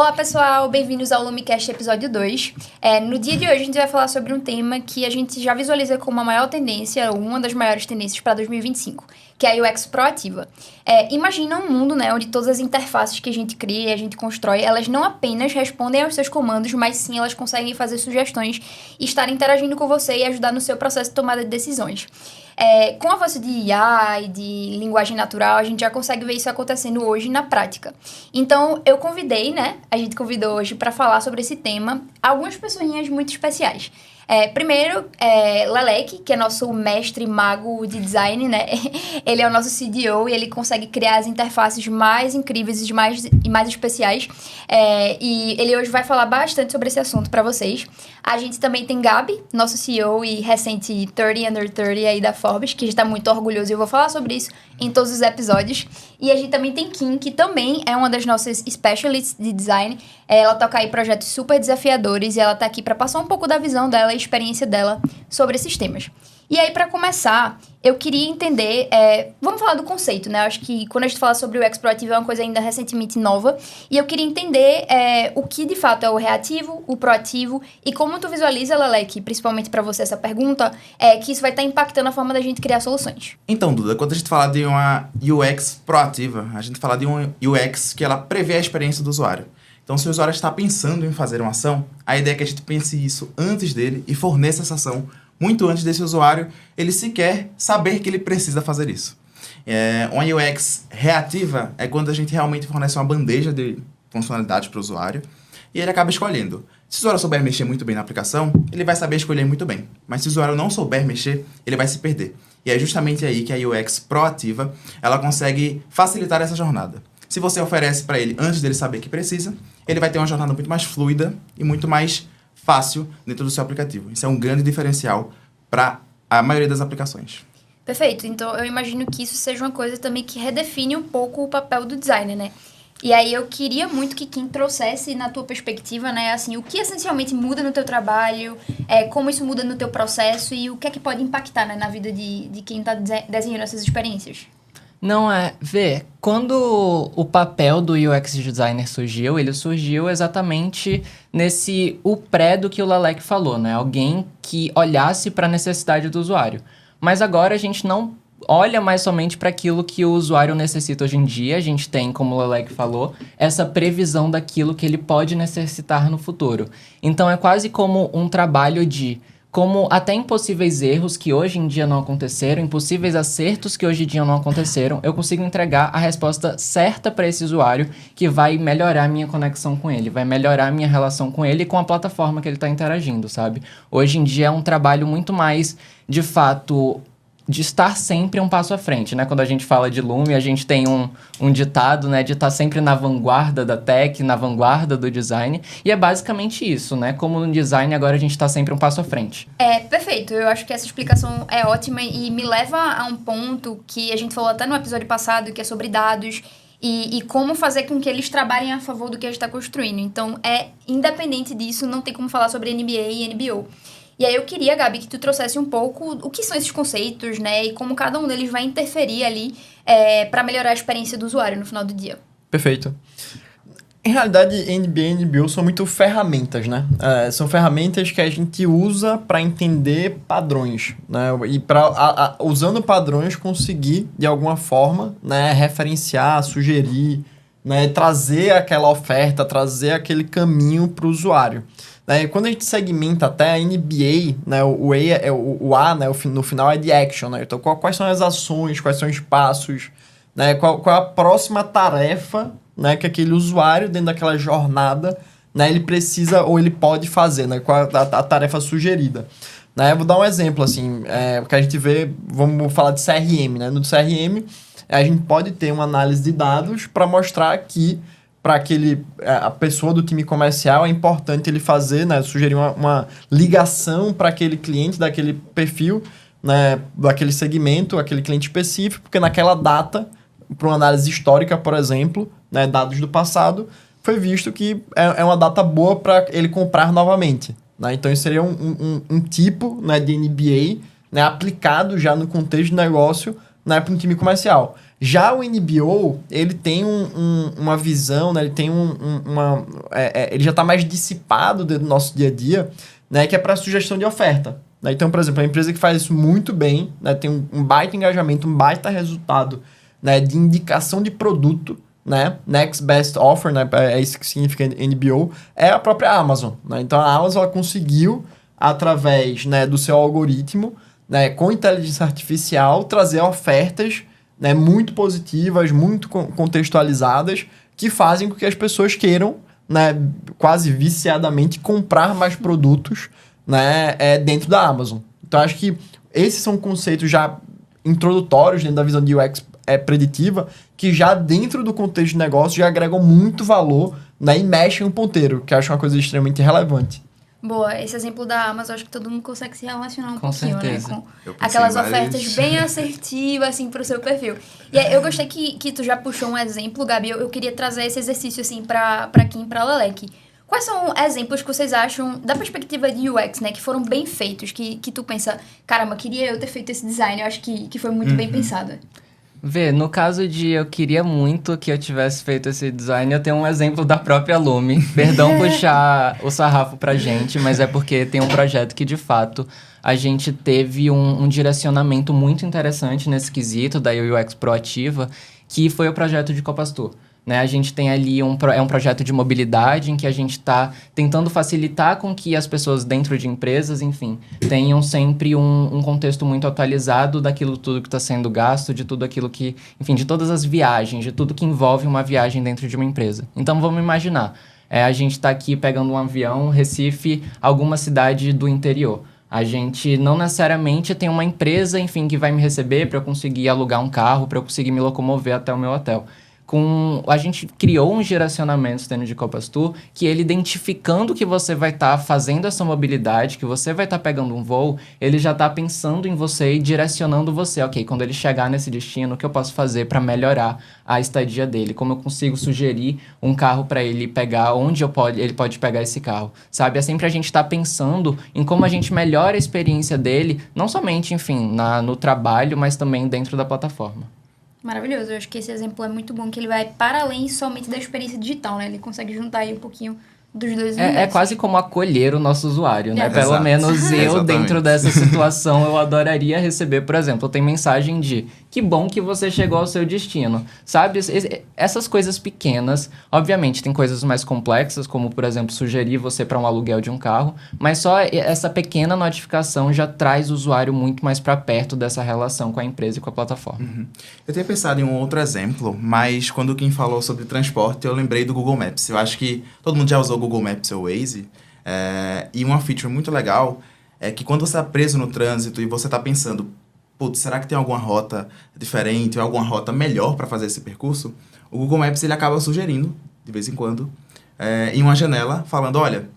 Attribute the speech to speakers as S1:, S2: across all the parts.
S1: Olá pessoal, bem-vindos ao Lumicast episódio 2. No dia de hoje a gente vai falar sobre um tema que a gente já visualiza como a maior tendência, ou uma das maiores tendências para 2025, que é a UX proativa. Imagina um mundo, né, onde todas as interfaces que a gente cria e a gente constrói, elas não apenas respondem aos seus comandos, mas sim elas conseguem fazer sugestões e estar interagindo com você e ajudar no seu processo de tomada de decisões. Com o avanço de IA e de linguagem natural, a gente já consegue ver isso acontecendo hoje na prática. Então, eu convidei, né? A gente convidou hoje para falar sobre esse tema algumas pessoinhas muito especiais. Primeiro, Lelek, que é nosso mestre mago de design, né? Ele é o nosso CDO e ele consegue criar as interfaces mais incríveis e mais especiais. E ele hoje vai falar bastante sobre esse assunto para vocês. A gente também tem Gabi, nosso CEO e recente 30 Under 30 aí da Forbes, que está muito orgulhoso e eu vou falar sobre isso em todos os episódios. E a gente também tem Kim, que também é uma das nossas specialists de design. Ela toca aí projetos super desafiadores e ela tá aqui para passar um pouco da visão dela e experiência dela sobre esses temas. E aí, para começar, eu queria entender... vamos falar do conceito, né? Eu acho que quando a gente fala sobre o UX proativo é uma coisa ainda recentemente nova. E eu queria entender o que, de fato, é o reativo, o proativo e como tu visualiza, Lelek, principalmente para você essa pergunta, que isso vai estar impactando a forma da gente criar soluções.
S2: Então, Duda, quando a gente fala de uma UX proativa, a gente fala de uma UX que ela prevê a experiência do usuário. Então, se o usuário está pensando em fazer uma ação, a ideia é que a gente pense isso antes dele e forneça essa ação muito antes desse usuário ele sequer saber que ele precisa fazer isso. Uma UX reativa é quando a gente realmente fornece uma bandeja de funcionalidades para o usuário e ele acaba escolhendo. Se o usuário souber mexer muito bem na aplicação, ele vai saber escolher muito bem. Mas se o usuário não souber mexer, ele vai se perder. E é justamente aí que a UX proativa ela consegue facilitar essa jornada. Se você oferece para ele antes dele saber que precisa, ele vai ter uma jornada muito mais fluida e muito mais fácil dentro do seu aplicativo. Isso é um grande diferencial para a maioria das aplicações.
S1: Perfeito. Então, eu imagino que isso seja uma coisa também que redefine um pouco o papel do designer, né? E aí, eu queria muito que Kim trouxesse, na tua perspectiva, né, assim, o que essencialmente muda no teu trabalho, como isso muda no teu processo e o que é que pode impactar, né, na vida de quem está desenhando essas experiências.
S3: Quando o papel do UX designer surgiu, ele surgiu exatamente o pré do que o Lelek falou, né? Alguém que olhasse para a necessidade do usuário. Mas agora a gente não olha mais somente para aquilo que o usuário necessita hoje em dia. A gente tem, como o Lelek falou, essa previsão daquilo que ele pode necessitar no futuro. Então é quase como um trabalho como até impossíveis erros que hoje em dia não aconteceram, impossíveis acertos que hoje em dia não aconteceram, eu consigo entregar a resposta certa para esse usuário que vai melhorar a minha conexão com ele, vai melhorar a minha relação com ele e com a plataforma que ele está interagindo, sabe? Hoje em dia é um trabalho muito mais, de fato, de estar sempre um passo à frente, né? Quando a gente fala de Lume, a gente tem um ditado, né? De estar sempre na vanguarda da tech, na vanguarda do design. E é basicamente isso, né? Como no design, agora a gente está sempre um passo à frente.
S1: Perfeito. Eu acho que essa explicação é ótima e me leva a um ponto que a gente falou até no episódio passado, que é sobre dados e como fazer com que eles trabalhem a favor do que a gente está construindo. Então, independente disso, não tem como falar sobre NBA e NBO. E aí eu queria, Gabi, que tu trouxesse um pouco o que são esses conceitos, né? E como cada um deles vai interferir ali para melhorar a experiência do usuário no final do dia.
S4: Perfeito. Em realidade, NBA e NBO são muito ferramentas, né? São ferramentas que a gente usa para entender padrões, né? E usando padrões, conseguir, de alguma forma, né, referenciar, sugerir, né, trazer aquela oferta, trazer aquele caminho para o usuário. Quando a gente segmenta até a NBA, né, o A, né, no final é de action, né? Então, quais são as ações, quais são os passos, né? Qual é a próxima tarefa, né, que aquele usuário, dentro daquela jornada, né, ele precisa ou ele pode fazer, né? Qual é a tarefa sugerida. Né? Vou dar um exemplo, assim, que a gente vê, vamos falar de CRM, né? No CRM, a gente pode ter uma análise de dados para mostrar que para a pessoa do time comercial é importante ele fazer, né, sugerir uma ligação para aquele cliente daquele perfil, né, daquele segmento, aquele cliente específico, porque naquela data, para uma análise histórica, por exemplo, né, dados do passado, foi visto que é uma data boa para ele comprar novamente. Né? Então, isso seria um tipo, né, de NBA, né, aplicado já no contexto de negócio né, para um time comercial. Já o NBO, ele tem uma visão, né, ele tem ele já está mais dissipado dentro do nosso dia a dia, né, que é para sugestão de oferta. Né? Então, por exemplo, a empresa que faz isso muito bem, né, tem um baita engajamento, um baita resultado, né, de indicação de produto, né, Next Best Offer, né, é isso que significa NBO, é a própria Amazon. Né? Então, a Amazon ela conseguiu, através, né, do seu algoritmo, né, com inteligência artificial, trazer ofertas, né, muito positivas, muito contextualizadas, que fazem com que as pessoas queiram, né, quase viciadamente comprar mais produtos, né, dentro da Amazon. Então, acho que esses são conceitos já introdutórios dentro da visão de UX preditiva, que já dentro do contexto de negócio já agregam muito valor, né, e mexem um ponteiro, que eu acho uma coisa extremamente relevante.
S1: Boa, esse exemplo da Amazon, acho que todo mundo consegue se relacionar um
S3: Com
S1: pouquinho,
S3: certeza.
S1: né? Com
S2: Eu pensei
S1: aquelas
S2: em vários.
S1: ofertas bem assertivas, assim, pro seu perfil. E aí, eu gostei que tu já puxou um exemplo, Gabi. Eu queria trazer esse exercício, assim, pra Kim e pra Lelec. Quais são exemplos que vocês acham, da perspectiva de UX, né? Que foram bem feitos, que tu pensa, caramba, queria eu ter feito esse design. Eu acho que foi muito bem pensado.
S3: Vê, no caso de eu queria muito que eu tivesse feito esse design, eu tenho um exemplo da própria Lume. Perdão puxar o sarrafo pra gente, mas é porque tem um projeto que, de fato, a gente teve um direcionamento muito interessante nesse quesito da UX proativa, que foi o projeto de Copastor. Né? A gente tem ali um projeto de mobilidade em que a gente está tentando facilitar com que as pessoas dentro de empresas, enfim, tenham sempre um contexto muito atualizado daquilo tudo que está sendo gasto, de tudo aquilo que, enfim, de todas as viagens, de tudo que envolve uma viagem dentro de uma empresa. Então, vamos imaginar, a gente está aqui pegando um avião, Recife, alguma cidade do interior. A gente não necessariamente tem uma empresa, enfim, que vai me receber para eu conseguir alugar um carro, para eu conseguir me locomover até o meu hotel. A gente criou um geracionamento dentro de Copastor que ele identificando que você vai estar fazendo essa mobilidade, que você vai estar pegando um voo, ele já está pensando em você e direcionando você. Ok, quando ele chegar nesse destino, o que eu posso fazer para melhorar a estadia dele? Como eu consigo sugerir um carro para ele pegar, onde ele pode pegar esse carro? Sabe? É sempre a gente estar pensando em como a gente melhora a experiência dele, não somente, enfim, no trabalho, mas também dentro da plataforma.
S1: Maravilhoso, eu acho que esse exemplo é muito bom, que ele vai para além somente da experiência digital, né? Ele consegue juntar aí um pouquinho dos dois universos.
S3: É quase como acolher o nosso usuário, né? Pelo
S2: Exato.
S3: menos eu,
S2: Exatamente.
S3: dentro dessa situação, eu adoraria receber, por exemplo, tem mensagem de que bom que você chegou ao seu destino, sabe? Essas coisas pequenas, obviamente, tem coisas mais complexas, como, por exemplo, sugerir você para um aluguel de um carro, mas só essa pequena notificação já traz o usuário muito mais para perto dessa relação com a empresa e com a plataforma.
S2: Eu tinha pensado em um outro exemplo, mas quando o Kim falou sobre transporte, eu lembrei do Google Maps. Eu acho que todo mundo já usou o Google Maps ou Waze, e uma feature muito legal é que quando você está preso no trânsito e você está pensando, putz, será que tem alguma rota diferente ou alguma rota melhor para fazer esse percurso? O Google Maps ele acaba sugerindo, de vez em quando, em uma janela, falando, olha,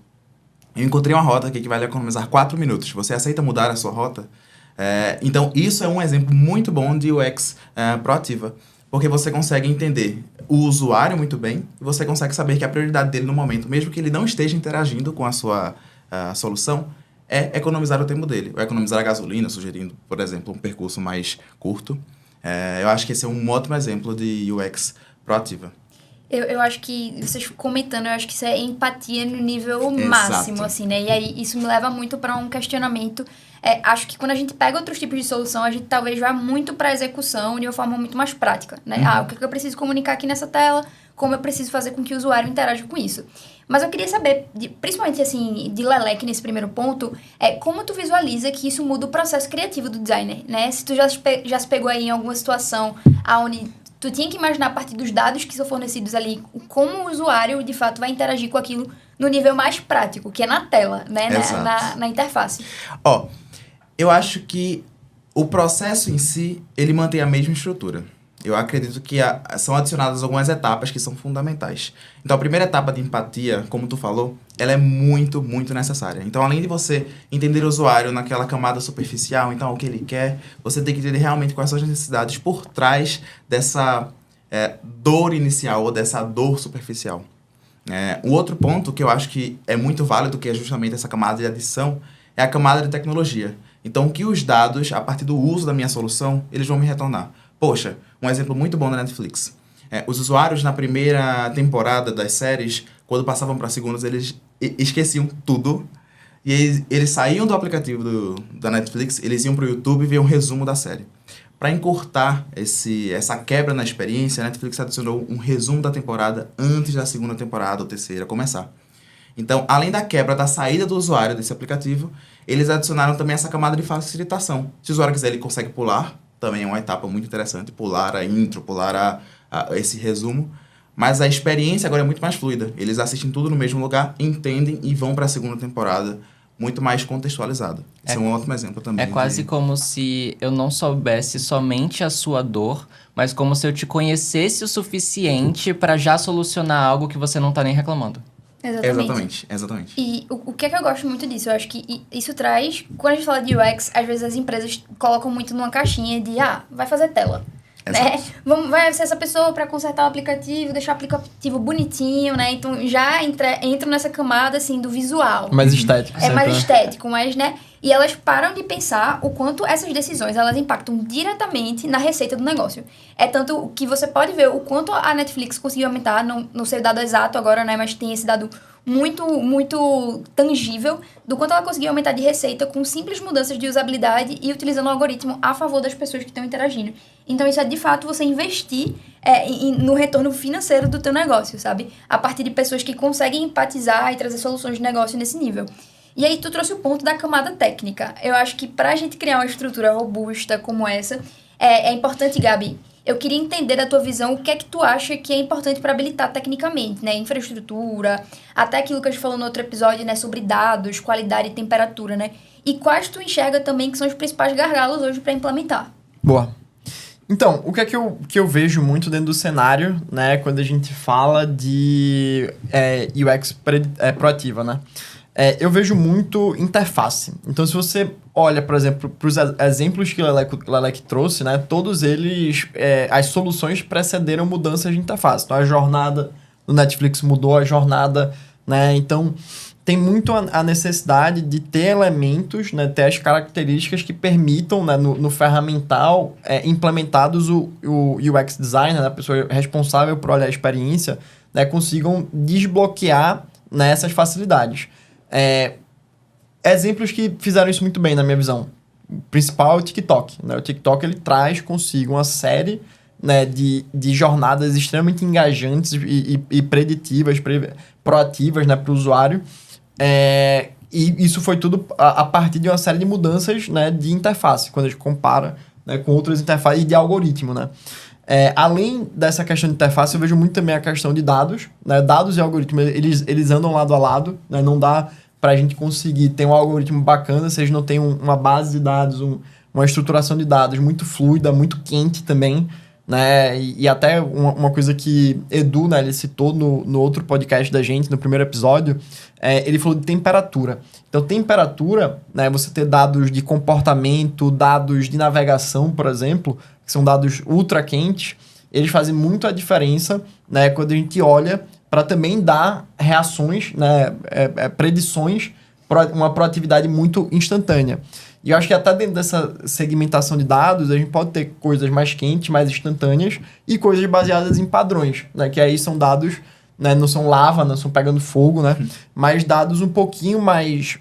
S2: eu encontrei uma rota aqui que vai lhe economizar 4 minutos. Você aceita mudar a sua rota? Então, isso é um exemplo muito bom de UX proativa, porque você consegue entender o usuário muito bem e você consegue saber que a prioridade dele no momento, mesmo que ele não esteja interagindo com a sua solução, é economizar o tempo dele, ou economizar a gasolina, sugerindo, por exemplo, um percurso mais curto. Eu acho que esse é um ótimo exemplo de UX proativa.
S1: Eu acho que, vocês comentando, eu acho que isso é empatia no nível
S2: Exato.
S1: máximo, assim, né? E aí, isso me leva muito para um questionamento. Acho que quando a gente pega outros tipos de solução, a gente talvez vá muito para a execução de uma forma muito mais prática, né? O que eu preciso comunicar aqui nessa tela, como eu preciso fazer com que o usuário interaja com isso. Mas eu queria saber, principalmente, assim, de Lelec nesse primeiro ponto, como tu visualiza que isso muda o processo criativo do designer, né? Se tu já se pegou aí em alguma situação onde tu tinha que imaginar a partir dos dados que são fornecidos ali, como o usuário, de fato, vai interagir com aquilo no nível mais prático, que é na tela, né? Na interface.
S2: Eu acho que o processo em si, ele mantém a mesma estrutura. Eu acredito que são adicionadas algumas etapas que são fundamentais. Então, a primeira etapa de empatia, como tu falou, ela é muito, muito necessária. Então, além de você entender o usuário naquela camada superficial, então, o que ele quer, você tem que entender realmente quais são as necessidades por trás dessa dor inicial ou dessa dor superficial. Um outro ponto que eu acho que é muito válido, que é justamente essa camada de adição, é a camada de tecnologia. Então, que os dados, a partir do uso da minha solução, eles vão me retornar. Poxa, um exemplo muito bom da Netflix. Os usuários na primeira temporada das séries, quando passavam para segundas, eles esqueciam tudo. E eles saíam do aplicativo da Netflix, eles iam para o YouTube e viam um resumo da série. Para encurtar essa quebra na experiência, a Netflix adicionou um resumo da temporada antes da segunda temporada ou terceira começar. Então, além da quebra da saída do usuário desse aplicativo, eles adicionaram também essa camada de facilitação. Se o usuário quiser, ele consegue pular, também é uma etapa muito interessante, pular a intro, pular esse resumo. Mas a experiência agora é muito mais fluida. Eles assistem tudo no mesmo lugar, entendem e vão para a segunda temporada muito mais contextualizada. Isso é um ótimo exemplo também.
S3: É quase como se eu não soubesse somente a sua dor, mas como se eu te conhecesse o suficiente para já solucionar algo que você não tá nem reclamando.
S1: Exatamente. E o que é que eu gosto muito disso? Eu acho que isso traz... Quando a gente fala de UX, às vezes as empresas colocam muito numa caixinha de, vai fazer tela. Né? Vai ser essa pessoa para consertar o aplicativo, deixar o aplicativo bonitinho, né? Então já entram nessa camada, assim, do visual.
S4: Mais estético.
S1: Mais estético, mas, né? E elas param de pensar o quanto essas decisões, elas impactam diretamente na receita do negócio. É tanto que você pode ver o quanto a Netflix conseguiu aumentar, não sei o dado exato agora, né? Mas tem esse dado muito, muito tangível do quanto ela conseguiu aumentar de receita com simples mudanças de usabilidade e utilizando o algoritmo a favor das pessoas que estão interagindo. Então, isso é, de fato, você investir no retorno financeiro do teu negócio, sabe? A partir de pessoas que conseguem empatizar e trazer soluções de negócio nesse nível. E aí, tu trouxe o ponto da camada técnica. Eu acho que pra gente criar uma estrutura robusta como essa, é importante, Gabi, eu queria entender da tua visão o que é que tu acha que é importante para habilitar tecnicamente, né? Infraestrutura, até aquilo que a gente falou no outro episódio, né? Sobre dados, qualidade e temperatura, né? E quais tu enxerga também que são os principais gargalos hoje para implementar?
S4: Boa. Então, o que é que eu vejo muito dentro do cenário, né? Quando a gente fala de UX proativa, né? Eu vejo muito interface. Então, se você olha, por exemplo, para os exemplos que o Lalek trouxe, né? Todos eles, as soluções precederam mudanças de interface. Então, a jornada do Netflix mudou a jornada, né? Então, tem muito a necessidade de ter elementos, né? Ter as características que permitam, né? No ferramental, implementados o UX designer, né? A pessoa responsável por olhar a experiência, né? Consigam desbloquear, né? Essas facilidades. Exemplos que fizeram isso muito bem, na minha visão. O principal é o TikTok, né? O TikTok, ele traz consigo uma série, né, de jornadas extremamente engajantes e preditivas, proativas, né, para o usuário. E isso foi tudo a partir de uma série de mudanças, né, de interface, quando a gente compara, né, com outras interfaces e de algoritmo, né? Além dessa questão de interface, eu vejo muito também a questão de dados, né? Dados e algoritmo, eles andam lado a lado, né? Não dá para a gente conseguir ter um algoritmo bacana se a gente não tem uma base de dados, uma estruturação de dados muito fluida, muito quente também, né? E até uma coisa que Edu, né, ele citou no outro podcast da gente, no primeiro episódio, ele falou de temperatura. Então, temperatura, né, você ter dados de comportamento, dados de navegação, por exemplo, que são dados ultra quentes, eles fazem muito a diferença, né, quando a gente olha para também dar reações, né, predições, uma proatividade muito instantânea. E eu acho que até dentro dessa segmentação de dados, a gente pode ter coisas mais quentes, mais instantâneas, e coisas baseadas em padrões, né, que aí são dados, né, não são lava, não são pegando fogo, né, mas dados um pouquinho mais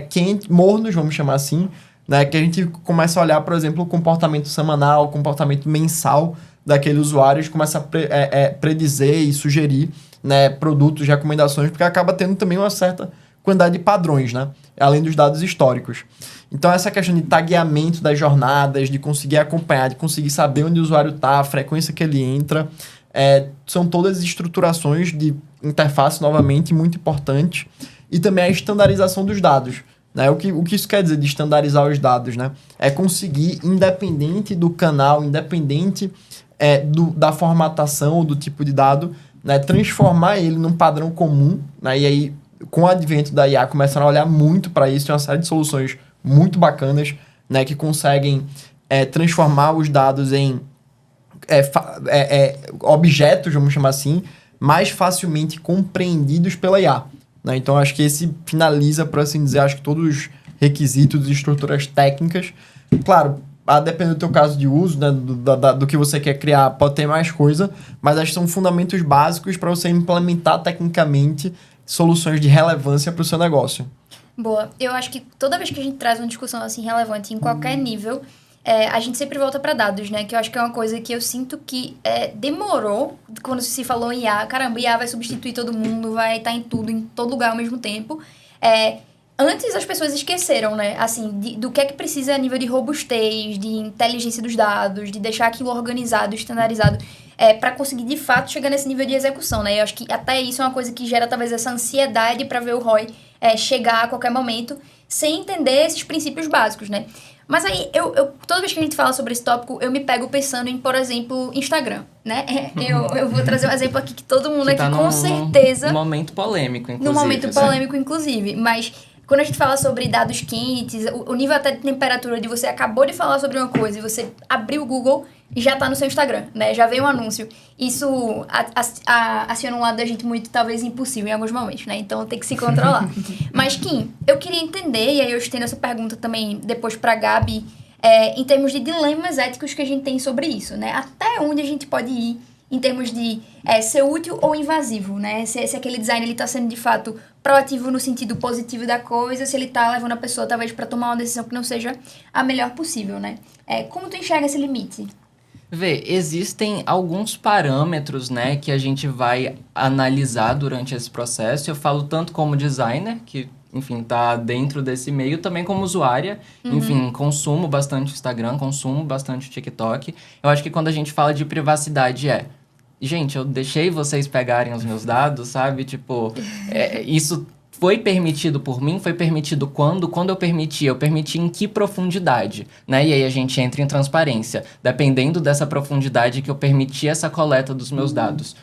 S4: quentes, mornos, vamos chamar assim, né, que a gente começa a olhar, por exemplo, o comportamento semanal, o comportamento mensal daquele usuário, a gente começa a predizer e sugerir, né, produtos, recomendações, porque acaba tendo também uma certa quantidade de padrões, né, além dos dados históricos. Então, essa questão de tagueamento das jornadas, de conseguir acompanhar, de conseguir saber onde o usuário está, a frequência que ele entra, são todas estruturações de interface, novamente, muito importantes. E também a estandarização dos dados. Né? O que isso quer dizer de estandarizar os dados? Né? É conseguir, independente do canal, independente da formatação ou do tipo de dado, né? Transformar ele num padrão comum. Né? E aí, com o advento da IA, começaram a olhar muito para isso. Tem uma série de soluções muito bacanas, né? Que conseguem transformar os dados em objetos, vamos chamar assim, mais facilmente compreendidos pela IA. Né? Então, acho que esse finaliza, por assim dizer, acho que todos os requisitos e estruturas técnicas. Claro, a depender do teu caso de uso, né, do que você quer criar, pode ter mais coisa, mas acho que são fundamentos básicos para você implementar tecnicamente soluções de relevância para o seu negócio.
S1: Boa. Eu acho que toda vez que a gente traz uma discussão assim relevante em qualquer nível, a gente sempre volta para dados, né? Que eu acho que é uma coisa que eu sinto que demorou quando se falou em IA. Caramba, IA vai substituir todo mundo, vai estar em tudo, em todo lugar ao mesmo tempo. Antes as pessoas esqueceram, né? Assim, do que é que precisa a nível de robustez, de inteligência dos dados, de deixar aquilo organizado, estandarizado, para conseguir de fato chegar nesse nível de execução, né? Eu acho que até isso é uma coisa que gera talvez essa ansiedade para ver o ROI chegar a qualquer momento, sem entender esses princípios básicos, né? Mas aí, toda vez que a gente fala sobre esse tópico, eu me pego pensando em, por exemplo, Instagram, né? Eu vou trazer um exemplo aqui que todo mundo
S3: Que
S1: aqui,
S3: tá
S1: com certeza...
S3: num momento polêmico, inclusive.
S1: No momento polêmico, inclusive. Mas quando a gente fala sobre dados quentes, o nível até de temperatura de você acabou de falar sobre uma coisa e você abriu o Google e já tá no seu Instagram, né? Já veio um anúncio. Isso aciona um lado da gente muito, talvez, impossível em alguns momentos, né? Então tem que se controlar. Mas, Kim, eu queria entender, e aí eu estendo essa pergunta também depois pra Gabi, em termos de dilemas éticos que a gente tem sobre isso, né? Até onde a gente pode ir em termos de ser útil ou invasivo, né? Se aquele design ele tá sendo, de fato, proativo no sentido positivo da coisa, se ele tá levando a pessoa, talvez, para tomar uma decisão que não seja a melhor possível, né? Como tu enxerga esse limite?
S3: Vê, existem alguns parâmetros, né, que a gente vai analisar durante esse processo. Eu falo tanto como designer, que, enfim, tá dentro desse meio, também como usuária. Enfim, consumo bastante Instagram, consumo bastante TikTok. Eu acho que quando a gente fala de privacidade gente, eu deixei vocês pegarem os meus dados, sabe? Tipo, isso foi permitido por mim? Foi permitido quando? Quando eu permiti em que profundidade, né? E aí a gente entra em transparência. Dependendo dessa profundidade que eu permiti essa coleta dos meus dados.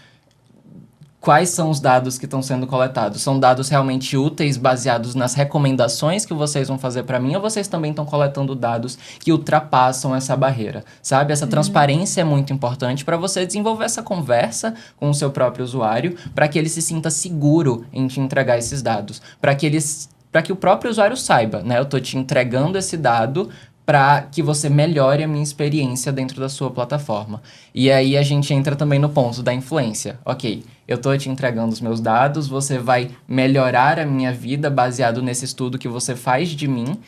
S3: Quais são os dados que estão sendo coletados? São dados realmente úteis, baseados nas recomendações que vocês vão fazer para mim, ou vocês também estão coletando dados que ultrapassam essa barreira, sabe? Essa transparência é muito importante para você desenvolver essa conversa com o seu próprio usuário, para que ele se sinta seguro em te entregar esses dados, para que o próprio usuário saiba, né? Eu estou te entregando esse dado para que você melhore a minha experiência dentro da sua plataforma. E aí a gente entra também no ponto da influência. Ok, eu estou te entregando os meus dados, você vai melhorar a minha vida baseado nesse estudo que você faz de mim,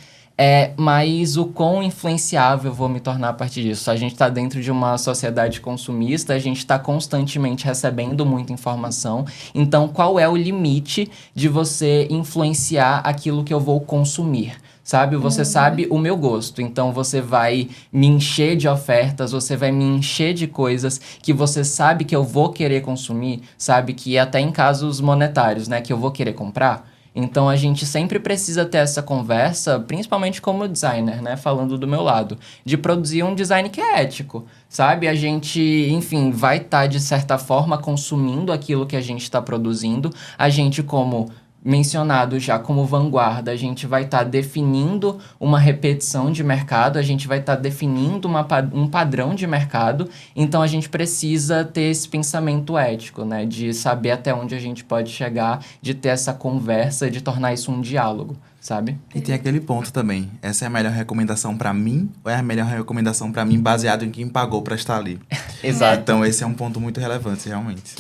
S3: mas o quão influenciável eu vou me tornar a partir disso? A gente está dentro de uma sociedade consumista, a gente está constantemente recebendo muita informação, então qual é o limite de você influenciar aquilo que eu vou consumir? Sabe? Você sabe o meu gosto, então você vai me encher de ofertas, você vai me encher de coisas que você sabe que eu vou querer consumir, sabe? Que até em casos monetários, né? Que eu vou querer comprar. Então a gente sempre precisa ter essa conversa, principalmente como designer, né? Falando do meu lado, de produzir um design que é ético, sabe? A gente, enfim, vai estar de certa forma consumindo aquilo que a gente está produzindo, a gente como mencionado já como vanguarda, a gente vai estar definindo uma repetição de mercado, a gente vai estar definindo um padrão de mercado, então a gente precisa ter esse pensamento ético, né, de saber até onde a gente pode chegar, de ter essa conversa, de tornar isso um diálogo, sabe?
S2: E tem aquele ponto também, essa é a melhor recomendação pra mim ou é a melhor recomendação pra mim baseado em quem pagou pra estar ali?
S3: Exato.
S2: Então esse é um ponto muito relevante, realmente.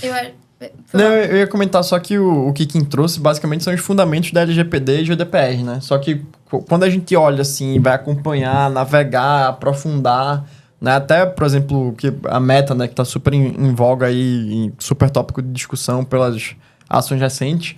S4: Não, eu ia comentar só que o que Kim trouxe basicamente são os fundamentos da LGPD e GDPR, né? Só que quando a gente olha assim, vai acompanhar, navegar, aprofundar, né? Até, por exemplo, que a Meta, né, que tá super em voga aí, super tópico de discussão pelas ações recentes,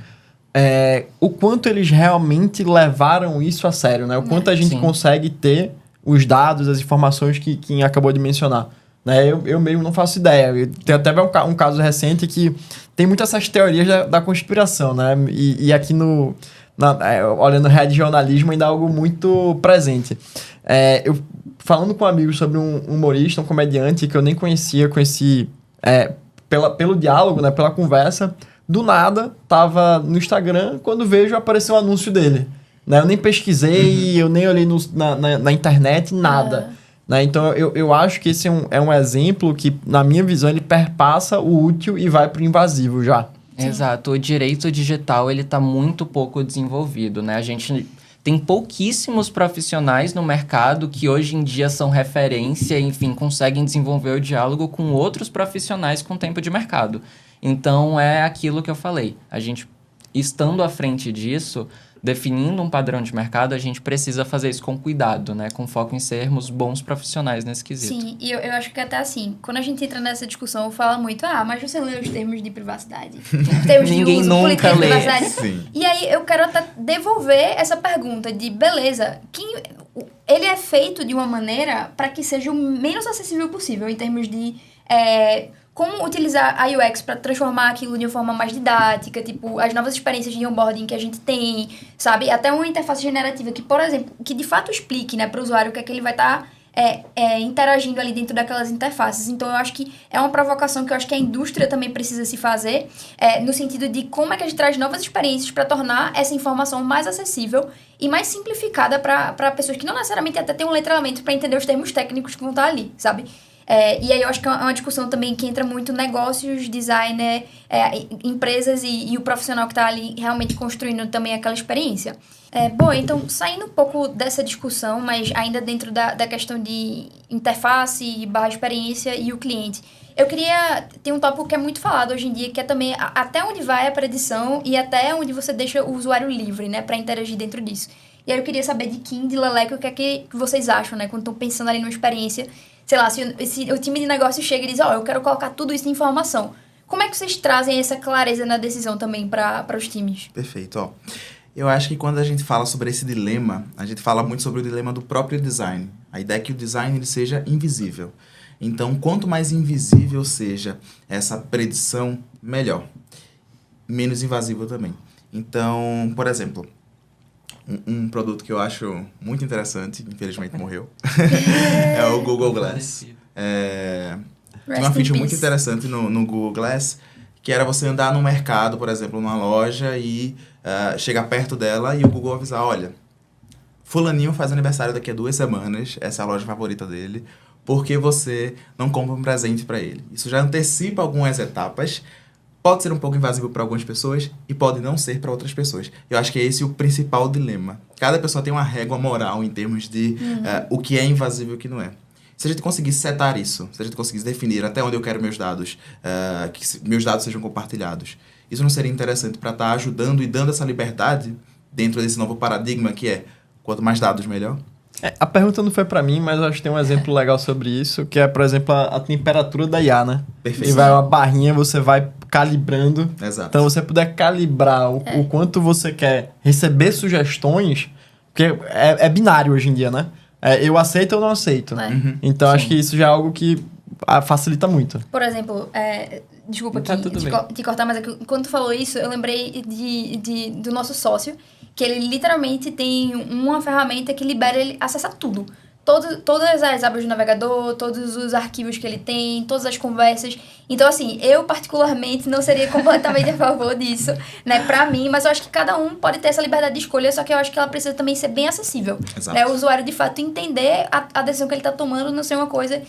S4: o quanto eles realmente levaram isso a sério, né? O quanto a gente consegue ter os dados, as informações que Kim acabou de mencionar. Né? Eu mesmo não faço ideia. Tem até um caso recente que tem muitas essas teorias da conspiração, né? E aqui olhando rede jornalismo ainda é algo muito presente. Eu falando com amigos sobre um humorista, um comediante que eu nem conhecia, conheci pelo diálogo, né? Pela conversa, do nada, tava no Instagram, quando vejo apareceu um anúncio dele. Né? Eu nem pesquisei, eu nem olhei na internet, nada. Né? Então, eu acho que esse é um exemplo que, na minha visão, ele perpassa o útil e vai pro invasivo já.
S3: Exato. O direito digital, ele tá muito pouco desenvolvido, né? A gente Tem pouquíssimos profissionais no mercado que hoje em dia são referência, enfim, conseguem desenvolver o diálogo com outros profissionais com tempo de mercado. Então, é aquilo que eu falei. A gente, estando à frente disso, definindo um padrão de mercado, a gente precisa fazer isso com cuidado, né? Com foco em sermos bons profissionais nesse quesito.
S1: Sim, e eu acho que até assim, quando a gente entra nessa discussão, fala muito, mas você lê os termos de privacidade, os termos
S3: Ninguém
S1: de uso,
S3: nunca
S1: política de
S3: lê.
S1: privacidade.
S2: Sim.
S1: E aí eu quero até devolver essa pergunta de, beleza, ele é feito de uma maneira para que seja o menos acessível possível, em termos de como utilizar a UX para transformar aquilo de uma forma mais didática, tipo, as novas experiências de onboarding que a gente tem, sabe? Até uma interface generativa que, por exemplo, que de fato explique, né, para o usuário o que é que ele vai estar interagindo ali dentro daquelas interfaces. Então, eu acho que é uma provocação que eu acho que a indústria também precisa se fazer, no sentido de como é que a gente traz novas experiências para tornar essa informação mais acessível e mais simplificada para pessoas que não necessariamente até têm um letramento para entender os termos técnicos que vão estar ali, sabe? E aí eu acho que é uma discussão também que entra muito negócios, designer, empresas e o profissional que está ali realmente construindo também aquela experiência. Bom, então, saindo um pouco dessa discussão, mas ainda dentro da questão de interface, barra experiência e o cliente, eu queria ter um tópico que é muito falado hoje em dia, que é também até onde vai a predição e até onde você deixa o usuário livre, né, para interagir dentro disso. E aí eu queria saber de Kim, de Leleco, o que é que vocês acham, né, quando estão pensando ali numa experiência. Sei lá, se o time de negócio chega e diz, eu quero colocar tudo isso em informação. Como é que vocês trazem essa clareza na decisão também para os times?
S2: Perfeito, Eu acho que quando a gente fala sobre esse dilema, a gente fala muito sobre o dilema do próprio design. A ideia é que o design ele seja invisível. Então, quanto mais invisível seja essa predição, melhor. Menos invasivo também. Então, por exemplo, um produto que eu acho muito interessante, infelizmente morreu, é o Google Glass. Tinha uma feature muito interessante no Google Glass, que era você andar no mercado, por exemplo, numa loja e chegar perto dela e o Google avisar, olha, fulaninho faz aniversário daqui a 2 semanas, essa é a loja favorita dele, por que você não compra um presente para ele? Isso já antecipa algumas etapas. Pode ser um pouco invasivo para algumas pessoas e pode não ser para outras pessoas. Eu acho que é esse o principal dilema. Cada pessoa tem uma régua moral em termos de o que é invasivo e o que não é. Se a gente conseguisse setar isso, se a gente conseguisse definir até onde eu quero meus dados, que meus dados sejam compartilhados, isso não seria interessante para estar ajudando e dando essa liberdade dentro desse novo paradigma que é quanto mais dados, melhor?
S4: A pergunta não foi pra mim, mas eu acho que tem um exemplo legal sobre isso, que é, por exemplo, a temperatura da IA, né?
S2: Perfeito.
S4: E vai uma barrinha, você vai calibrando.
S2: Exato.
S4: Então, você puder calibrar o quanto você quer receber sugestões, porque é binário hoje em dia, né? Eu aceito ou não aceito. Então, acho que isso já é algo que facilita muito.
S1: Por exemplo, desculpa te cortar, mas quando tu falou isso, eu lembrei do nosso sócio, que ele literalmente tem uma ferramenta que libera ele acessar tudo. Todas as abas do navegador, todos os arquivos que ele tem, todas as conversas. Então, assim, eu particularmente não seria completamente a favor disso, né, pra mim, mas eu acho que cada um pode ter essa liberdade de escolha, só que eu acho que ela precisa também ser bem acessível.
S2: Exato.
S1: Né, o usuário, de fato, entender a decisão que ele tá tomando, não ser uma coisa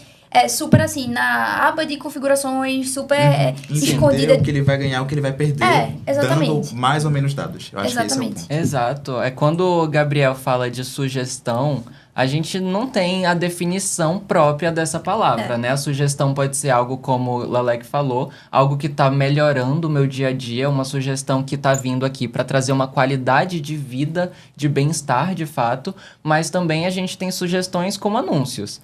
S1: super, assim, na aba de configurações, super escondida.
S2: Entender o que ele vai ganhar, o que ele vai perder,
S1: exatamente.
S2: dando mais ou menos dados. Eu acho que esse é o ponto.
S3: Exato. Quando o Gabriel fala de sugestão, a gente não tem a definição própria dessa palavra, né? A sugestão pode ser algo, como o Lalek falou, algo que está melhorando o meu dia a dia, uma sugestão que está vindo aqui para trazer uma qualidade de vida, de bem-estar, de fato, mas também a gente tem sugestões como anúncios.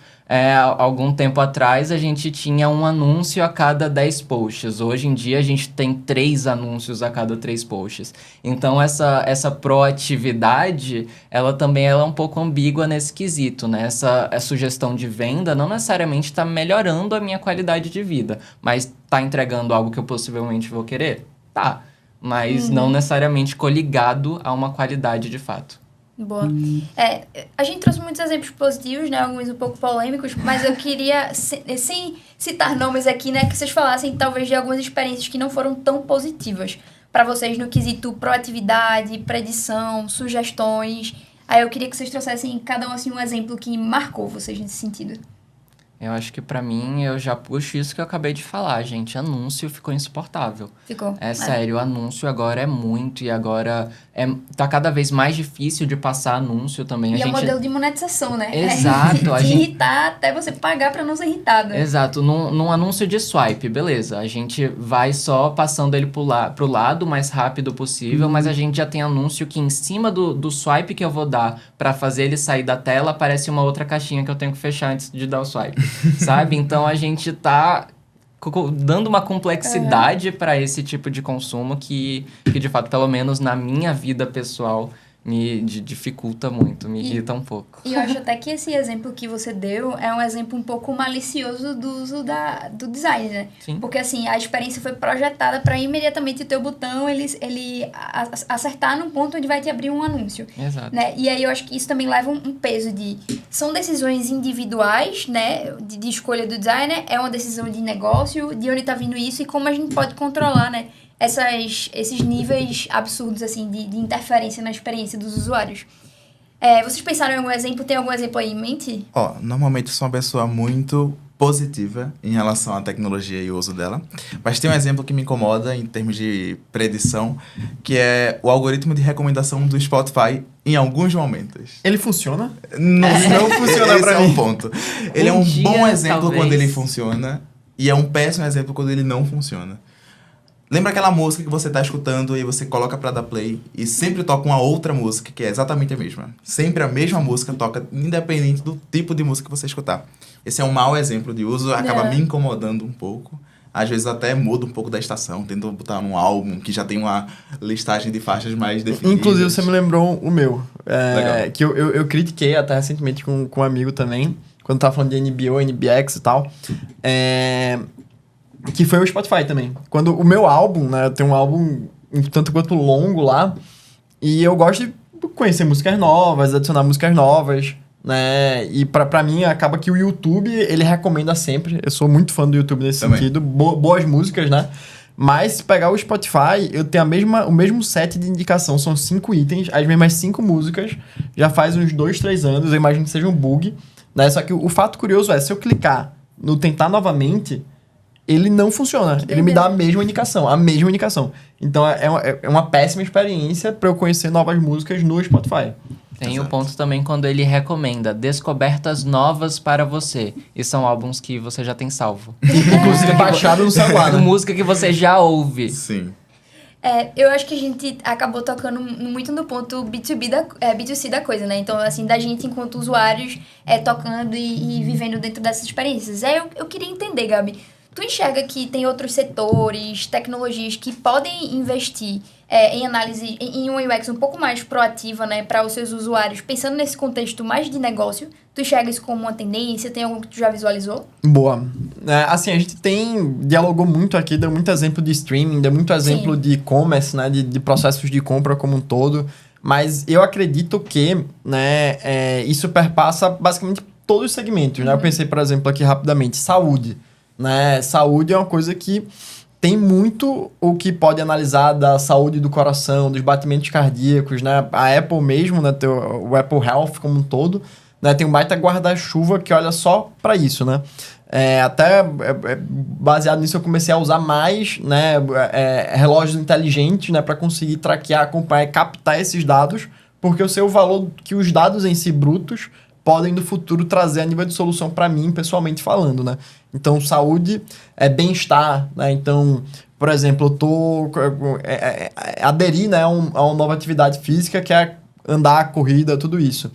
S3: Algum tempo atrás, a gente tinha um anúncio a cada 10 posts. Hoje em dia, a gente tem 3 anúncios a cada 3 posts. Então, essa proatividade, ela também é um pouco ambígua nesse quesito, né? Essa sugestão de venda não necessariamente está melhorando a minha qualidade de vida, mas está entregando algo que eu possivelmente vou querer? Tá, mas não necessariamente coligado a uma qualidade de fato.
S1: Boa. A gente trouxe muitos exemplos positivos, né? Alguns um pouco polêmicos, mas eu queria, sem citar nomes aqui, né? Que vocês falassem, talvez, de algumas experiências que não foram tão positivas para vocês no quesito proatividade, predição, sugestões. Aí eu queria que vocês trouxessem cada um, assim, um exemplo que marcou vocês nesse sentido.
S3: Eu acho que pra mim, eu já puxo isso que eu acabei de falar, gente. Anúncio ficou insuportável.
S1: Ficou.
S3: É sério, o anúncio agora é muito e agora tá cada vez mais difícil de passar anúncio também.
S1: E é o modelo de monetização, né?
S3: Exato.
S1: De irritar até você pagar pra não ser irritado.
S3: Exato. Num anúncio de swipe, beleza. A gente vai só passando ele pro lado o mais rápido possível, mas a gente já tem anúncio que em cima do swipe que eu vou dar pra fazer ele sair da tela, aparece uma outra caixinha que eu tenho que fechar antes de dar o swipe. Sabe? Então a gente tá dando uma complexidade pra esse tipo de consumo que de fato, pelo menos na minha vida pessoal, me dificulta muito, me irrita um pouco.
S1: E eu acho até que esse exemplo que você deu é um exemplo um pouco malicioso do uso do design, né?
S3: Sim.
S1: Porque assim, a experiência foi projetada para imediatamente o teu botão ele acertar num ponto onde vai te abrir um anúncio.
S3: Exato.
S1: Né? E aí eu acho que isso também leva um peso de... São decisões individuais, né? De escolha do designer, é uma decisão de negócio, de onde tá vindo isso e como a gente pode controlar, né? Esses níveis absurdos, assim, de interferência na experiência dos usuários. Vocês pensaram em algum exemplo? Tem algum exemplo aí em mente?
S2: Normalmente eu sou uma pessoa muito positiva em relação à tecnologia e o uso dela. Mas tem um exemplo que me incomoda em termos de predição, que é o algoritmo de recomendação do Spotify em alguns momentos.
S4: Ele funciona?
S2: Não funciona
S4: Esse
S2: pra
S4: é
S2: mim.
S4: um ponto.
S2: Ele é um
S3: dia,
S2: bom exemplo
S3: talvez.
S2: quando ele funciona e é um péssimo exemplo quando ele não funciona. Lembra aquela música que você tá escutando e você coloca pra dar play e sempre toca uma outra música que é exatamente a mesma? Sempre a mesma música toca, independente do tipo de música que você escutar. Esse é um mau exemplo de uso, acaba me incomodando um pouco. Às vezes até muda um pouco da estação, tento botar num álbum que já tem uma listagem de faixas mais definidas.
S4: Inclusive, você me lembrou o meu.
S2: Legal.
S4: Que eu critiquei até recentemente com um amigo também, quando tava falando de NBO, NBX e tal. Que foi o Spotify também. Quando o meu álbum, né? Eu tenho um álbum um tanto quanto longo lá. E eu gosto de conhecer músicas novas, adicionar músicas novas, né? E pra mim, acaba que o YouTube, ele recomenda sempre. Eu sou muito fã do YouTube nesse
S2: Também.
S4: sentido. Boas músicas, né? Mas se pegar o Spotify, eu tenho o mesmo set de indicação. São 5 itens, as mesmas 5 músicas. Já faz uns 2, 3 anos. Eu imagino que seja um bug, né? Só que o fato curioso é, se eu clicar no tentar novamente, ele não funciona. Ele me dá a mesma indicação. Então, é uma péssima experiência para eu conhecer novas músicas no Spotify.
S3: Tem o
S2: Exato.
S3: ponto também quando ele recomenda descobertas novas para você. E são álbuns que você já tem salvo.
S4: Inclusive, baixado no celular, né?
S3: Música que você já ouve.
S2: Sim.
S1: Eu acho que a gente acabou tocando muito no ponto B2C da coisa, né? Então, assim, da gente enquanto usuários tocando e vivendo dentro dessas experiências. Eu queria entender, Gabi, tu enxerga que tem outros setores, tecnologias que podem investir em análise, em uma UX um pouco mais proativa, né, para os seus usuários, pensando nesse contexto mais de negócio? Tu enxerga isso como uma tendência? Tem algum que tu já visualizou?
S4: Boa. Assim, a gente dialogou muito aqui, deu muito exemplo de streaming, deu muito exemplo de e-commerce, né, de processos de compra como um todo, mas eu acredito que, né, isso perpassa basicamente todos os segmentos, né? Eu pensei, por exemplo, aqui rapidamente, saúde, né? Saúde é uma coisa que tem muito o que pode analisar da saúde do coração, dos batimentos cardíacos, né? A Apple mesmo, né? O Apple Health como um todo, né? Tem um baita guarda-chuva que olha só para isso, né? Baseado nisso eu comecei a usar mais, né? Relógios inteligentes, né? Para conseguir traquear, acompanhar e captar esses dados, porque eu sei o valor que os dados em si brutos podem no futuro trazer a nível de solução para mim, pessoalmente falando, né? Então, saúde é bem-estar, né? Então, por exemplo, eu tô aderir, né, a uma nova atividade física que é andar, corrida, tudo isso.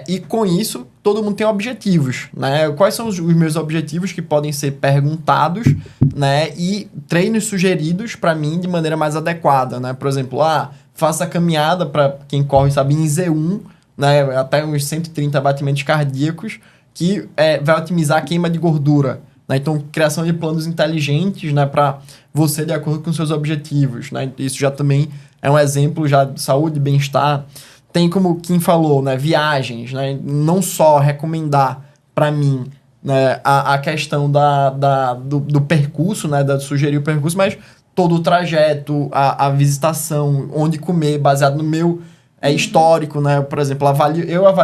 S4: E com isso, todo mundo tem objetivos, né? Quais são os meus objetivos que podem ser perguntados, né? E treinos sugeridos para mim de maneira mais adequada, né? Por exemplo, faça caminhada para quem corre, sabe, em Z1, né? Até uns 130 batimentos cardíacos, que vai otimizar a queima de gordura, né? Então, criação de planos inteligentes, né, para você de acordo com seus objetivos, né? Isso já também é um exemplo já de saúde e bem-estar. Tem, como o Kim falou, né, viagens, né? Não só recomendar para mim, né, a questão do percurso, né, sugerir o percurso, mas todo o trajeto, a visitação, onde comer, baseado no meu histórico, né? Por exemplo,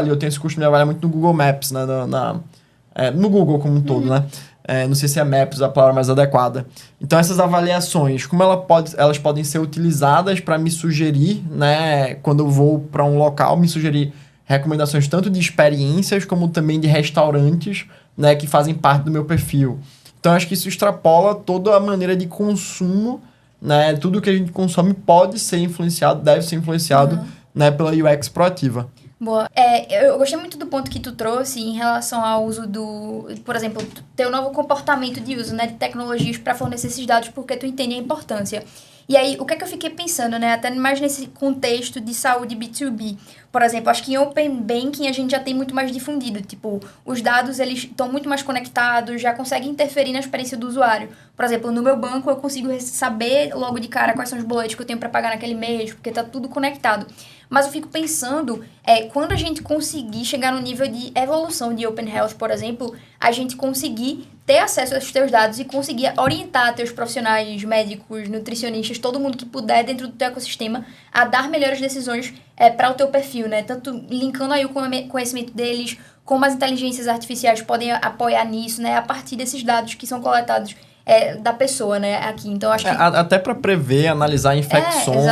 S4: eu tenho esse costume de avaliar muito no Google Maps, né? no Google como um todo, né? Não sei se é Maps a palavra mais adequada. Então, essas avaliações, como elas podem ser utilizadas para me sugerir, né? Quando eu vou para um local, me sugerir recomendações tanto de experiências como também de restaurantes, né? Que fazem parte do meu perfil. Então, acho que isso extrapola toda a maneira de consumo, né? Tudo que a gente consome pode ser influenciado, deve ser influenciado, né? Pela UX proativa.
S1: Boa. Eu gostei muito do ponto que tu trouxe em relação ao uso por exemplo, teu novo comportamento de uso, né, de tecnologias para fornecer esses dados, porque tu entende a importância. E aí, o que é que eu fiquei pensando, né, até mais nesse contexto de saúde B2B. Por exemplo, acho que em Open Banking a gente já tem muito mais difundido. Tipo, os dados, eles estão muito mais conectados, já conseguem interferir na experiência do usuário. Por exemplo, no meu banco eu consigo saber logo de cara quais são os boletos que eu tenho para pagar naquele mês, porque tá tudo conectado. Mas eu fico pensando, quando a gente conseguir chegar no nível de evolução de Open Health, por exemplo, a gente conseguir ter acesso aos teus dados e conseguir orientar teus profissionais médicos, nutricionistas, todo mundo que puder dentro do teu ecossistema a dar melhores decisões para o teu perfil, né? Tanto linkando aí o conhecimento deles, como as inteligências artificiais podem apoiar nisso, né? A partir desses dados que são coletados da pessoa, né, aqui. Então, acho que...
S4: Até para prever, analisar infecções,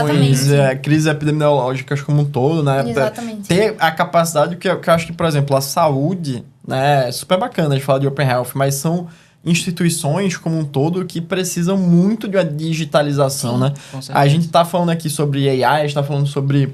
S4: crises epidemiológicas como um todo, né?
S1: Exatamente.
S4: Ter a capacidade que eu acho que, por exemplo, a saúde, né? É super bacana a gente falar de Open Health, mas são instituições como um todo que precisam muito de uma digitalização, né? A gente tá falando aqui sobre AI, a gente tá falando sobre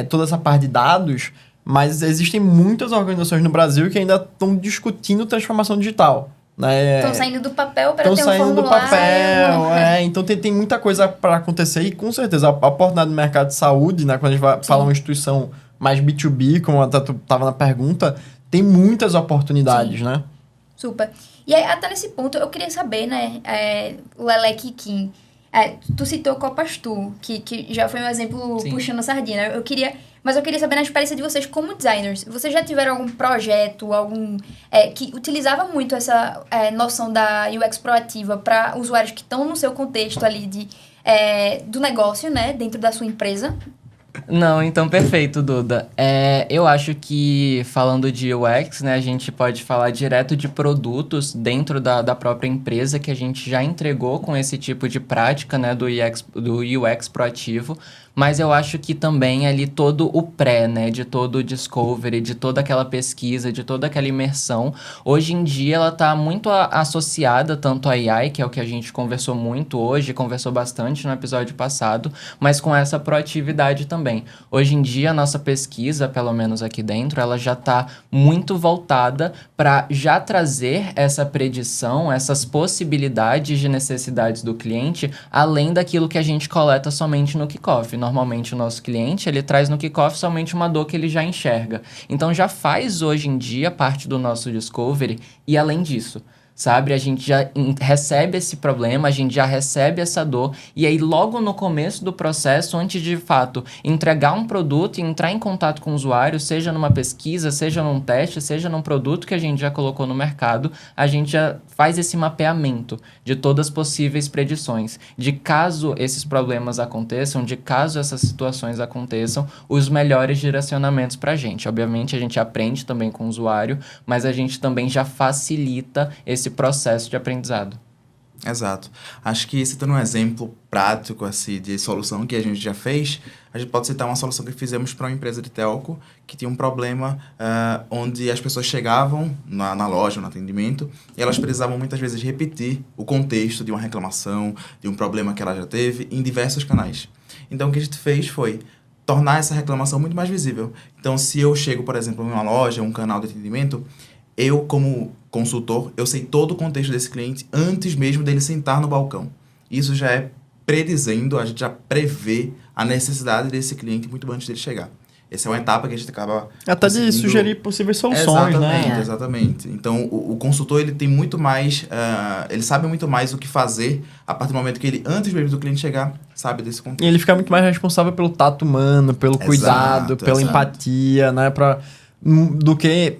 S4: toda essa parte de dados, mas existem muitas organizações no Brasil que ainda estão discutindo transformação digital.
S1: Estão saindo do papel para ter um formulário.
S4: Estão saindo do papel, então tem muita coisa para acontecer e com certeza a oportunidade do mercado de saúde, né, quando a gente vai falar uma instituição mais B2B, como até tu estava na pergunta, tem muitas oportunidades, né?
S1: Super. E aí, até nesse ponto, eu queria saber, né, Leleque e Kim, tu citou Copas Tu, que já foi um exemplo puxando a sardinha. Mas eu queria saber na experiência de vocês como designers. Vocês já tiveram algum projeto, que utilizava muito essa noção da UX proativa para usuários que estão no seu contexto ali do negócio, né, dentro da sua empresa?
S3: Não, então perfeito, Duda. Eu acho que falando de UX, né, a gente pode falar direto de produtos dentro da própria empresa que a gente já entregou com esse tipo de prática, né, do UX proativo. Mas eu acho que também ali todo o pré, né, de todo o discovery, de toda aquela pesquisa, de toda aquela imersão, hoje em dia ela está muito associada tanto à AI, que é o que a gente conversou muito hoje, conversou bastante no episódio passado, mas com essa proatividade também. Hoje em dia a nossa pesquisa, pelo menos aqui dentro, ela já está muito voltada para já trazer essa predição, essas possibilidades de necessidades do cliente, além daquilo que a gente coleta somente no kickoff. Normalmente o nosso cliente, ele traz no kickoff somente uma dor que ele já enxerga. Então já faz hoje em dia parte do nosso discovery e além disso, sabe? A gente já recebe esse problema, a gente já recebe essa dor e aí logo no começo do processo, antes de fato entregar um produto e entrar em contato com o usuário, seja numa pesquisa, seja num teste, seja num produto que a gente já colocou no mercado, a gente já faz esse mapeamento de todas as possíveis predições, de caso esses problemas aconteçam, de caso essas situações aconteçam, os melhores direcionamentos para a gente. Obviamente a gente aprende também com o usuário, mas a gente também já facilita esse processo de aprendizado.
S2: Exato. Acho que citando um exemplo prático assim, de solução que a gente já fez, a gente pode citar uma solução que fizemos para uma empresa de telco que tinha um problema onde as pessoas chegavam na loja, no atendimento, e elas precisavam muitas vezes repetir o contexto de uma reclamação, de um problema que ela já teve em diversos canais. Então, o que a gente fez foi tornar essa reclamação muito mais visível. Então, se eu chego, por exemplo, em uma loja, um canal de atendimento, eu, como consultor, eu sei todo o contexto desse cliente antes mesmo dele sentar no balcão. Isso já é predizendo, a gente já prevê a necessidade desse cliente muito antes dele chegar. Essa é uma etapa que a gente acaba...
S4: Até de sugerir possíveis soluções, né?
S2: Exatamente. Então, o consultor, ele tem muito mais... ele sabe muito mais o que fazer a partir do momento que ele, antes mesmo do cliente chegar, sabe desse contexto.
S4: E ele fica muito mais responsável pelo tato humano, pelo cuidado, pela empatia, né? Do que...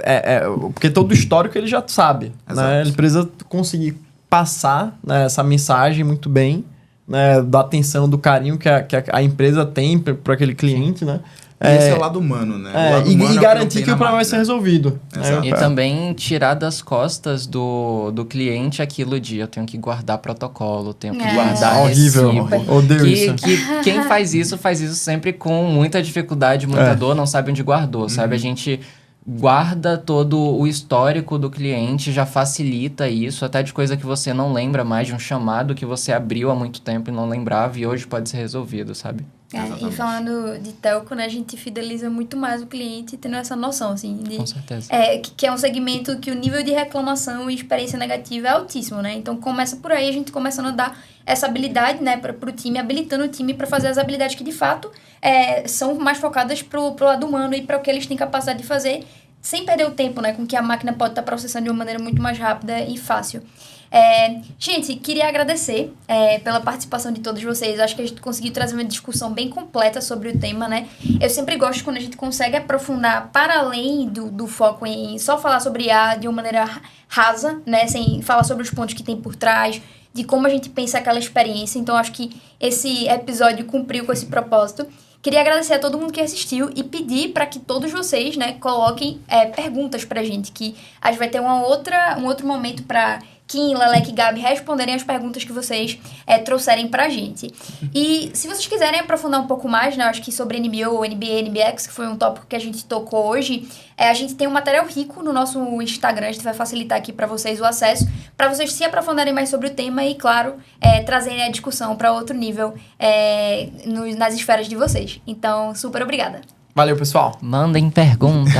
S4: porque todo o histórico ele já sabe, né? Ele precisa conseguir passar, né, essa mensagem muito bem, né? Da atenção, do carinho que a empresa tem para aquele cliente, né?
S2: Esse é o lado humano, né? O lado humano é o
S4: E
S2: que não
S4: garantir
S2: tem
S4: que o
S2: na
S4: problema vai ser
S2: máquina.
S4: resolvido.
S2: Exato.
S3: E também tirar das costas do cliente aquilo de eu tenho que guardar protocolo, tenho que guardar
S4: Horrível.
S3: recibo.
S4: Odeio isso.
S3: Que quem faz isso sempre com muita dificuldade, muita dor, não sabe onde guardou, sabe? A gente guarda todo o histórico do cliente, já facilita isso, até de coisa que você não lembra mais, de um chamado que você abriu há muito tempo e não lembrava e hoje pode ser resolvido, sabe?
S1: E
S2: Exatamente.
S1: falando de telco, né, a gente fideliza muito mais o cliente tendo essa noção, assim, de...
S3: Com certeza.
S1: Que é um segmento que o nível de reclamação e experiência negativa é altíssimo, né? Então, começa por aí, a gente começando a dar essa habilidade, né, pro time, habilitando o time para fazer as habilidades que, de fato, são mais focadas pro lado humano e para o que eles têm capacidade de fazer, sem perder o tempo, né, com que a máquina pode estar processando de uma maneira muito mais rápida e fácil. Gente, queria agradecer pela participação de todos vocês. Acho que a gente conseguiu trazer uma discussão bem completa sobre o tema, né? Eu sempre gosto quando a gente consegue aprofundar para além do foco em só falar sobre IA de uma maneira rasa, né? Sem falar sobre os pontos que tem por trás, de como a gente pensa aquela experiência. Então, acho que esse episódio cumpriu com esse propósito. Queria agradecer a todo mundo que assistiu e pedir para que todos vocês, né, coloquem perguntas pra gente, que a gente vai ter um outro momento para Kim, Leleque e Gabi responderem as perguntas que vocês trouxerem pra gente. E se vocês quiserem aprofundar um pouco mais, né, acho que sobre NBO, NBA, NBX, que foi um tópico que a gente tocou hoje, a gente tem um material rico no nosso Instagram, a gente vai facilitar aqui pra vocês o acesso, pra vocês se aprofundarem mais sobre o tema e, claro, trazerem a discussão pra outro nível nas esferas de vocês. Então, super obrigada.
S4: Valeu, pessoal.
S3: Mandem perguntas.